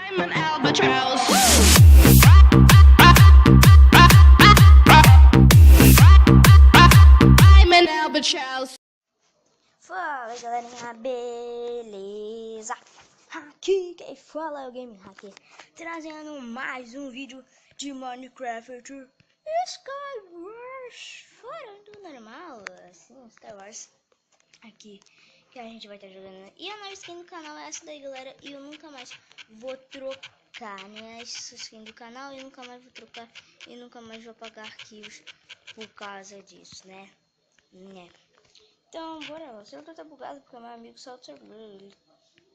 I'm an albatross. I'm an albatross. Fala galerinha, beleza? Aqui quem fala é o Game Hacker, trazendo mais um vídeo de Minecraft Skywars, fora do normal, assim, Star Wars, aqui, que a gente vai estar jogando. E a nova skin do canal é essa daí, galera, e eu nunca mais vou trocar, né, essa skin do canal, e nunca mais vou trocar, e nunca mais vou apagar arquivos por causa disso, né. Então, bora lá. O servidor tá bugado porque meu amigo saiu do servidor. Ele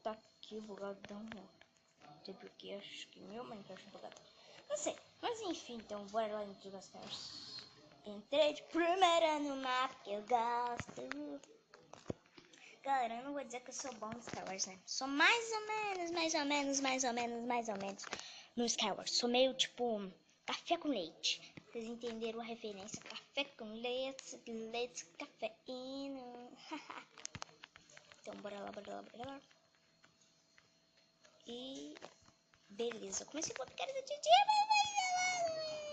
tá aqui bugadão. Não sei porque, acho que meu Minecraft é bugado. Não sei. Mas enfim, então bora lá dentro das caras. Entrei de primeira no mapa que eu gosto. Galera, eu não vou dizer que eu sou bom no Skywars, né? Sou mais ou menos no Skywars. Sou meio tipo café com leite. Vocês entenderam a referência? Café com leite, cafeína. Então, bora lá. E beleza. Comecei com a picareta de dia, mas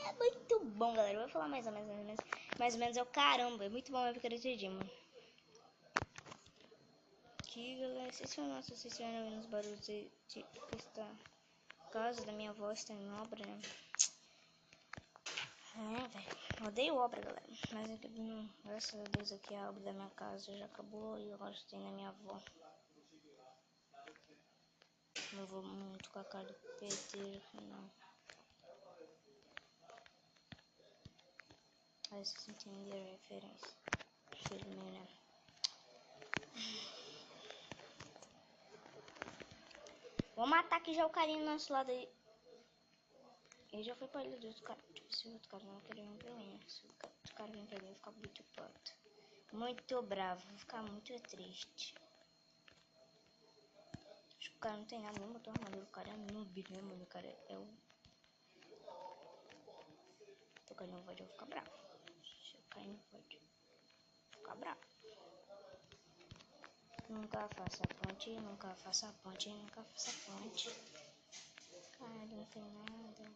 é muito bom, galera. Eu vou falar mais ou menos é o caramba. É muito bom a picareta de dia, mano. Aqui, galera, vocês estão ouvindo os barulhos de esta casa da minha avó está em obra, né? É, velho. Odeio obra, galera. Mas graças a Deus aqui a obra da minha casa já acabou e agora estou na minha avó. Não vou muito com a cara do pedreiro, não. Aí vocês entenderam a referência. Filho meu, né? Vou matar aqui já o carinha do nosso lado aí. Ele já foi pra ilha do outro cara. Tipo, se o outro cara não querer vir pra mim. Se o outro cara vir pra mim, eu vou ficar muito puto. Muito bravo. Vou ficar muito triste. Acho que o cara não tem nada, nem botou armadura. O cara é noob, né, mano? O cara é o... Se o cara não pode, eu vou ficar bravo. Se o cara não pode, eu vou ficar bravo. Nunca faça ponte, nunca faça ponte, nunca faça ponte. Cara, não tem nada.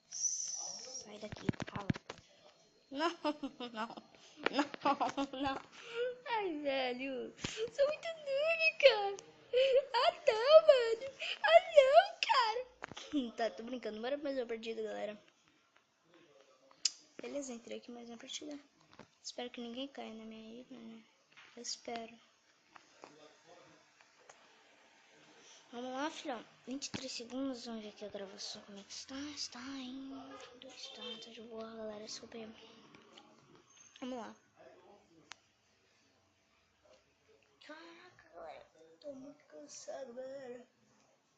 Sai daqui, rala. Não. Ai, velho. Sou muito noob, cara. Ah, não, mano. Ah, não, cara. Tá, tô brincando. Bora mais uma partida, galera. Beleza, entrei aqui mais uma partida. Espero que ninguém caia na minha ilha, né? Eu espero. Vamos lá, filhão. 23 segundos. Vamos ver aqui a gravação. Como é que está? Está indo. Tá de boa, galera. Super. Vamos lá. Caraca, galera. Tô muito cansado, galera.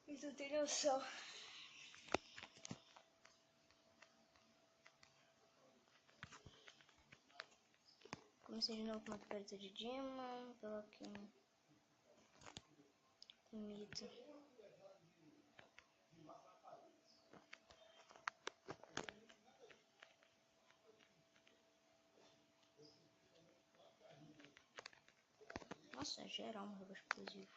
Vocês não tem noção. Comecei de novo com uma picareta de Dima. Coloquei comida. Nossa, geral morreu explosivo.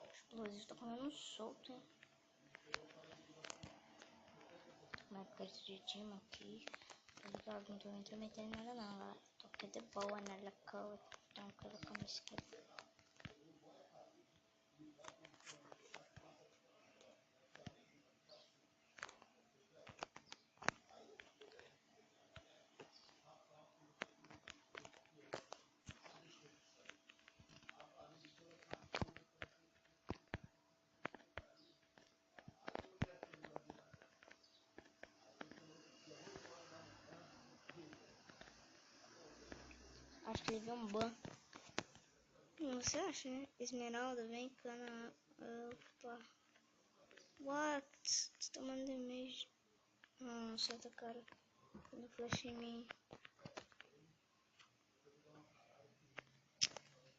O explosivo tá comendo solto, hein? Tô com uma picareta de Dima aqui. Não tô me intrometendo nada não, galera. Tô aqui de boa na lacoa. Então colocar uma esquerda. Acho que ele viu um ban. Você acha, né? Esmeralda, vem cá na... Opa. What? Você tá mandando damage. Não, solta cara. Quando flash em mim.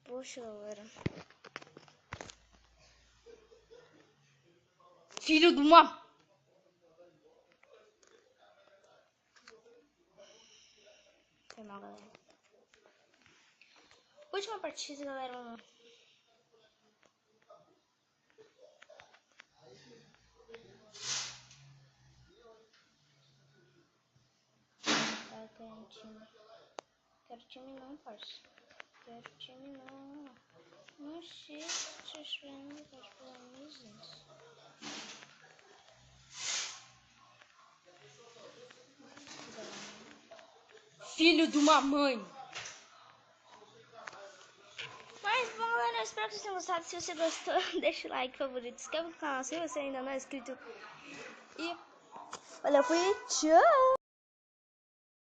Poxa, galera. Filho de uma... Foi mal, galera. Última partida, galera. Quero time. Quero time não, parça. Quero time não. Não existe time, pelo menos isso. Filho de uma mãe! Mas bom, galera, eu espero que vocês tenham gostado. Se você gostou, deixa o like, favorito, inscreve no canal se você ainda não é inscrito. E valeu, fui, tchau!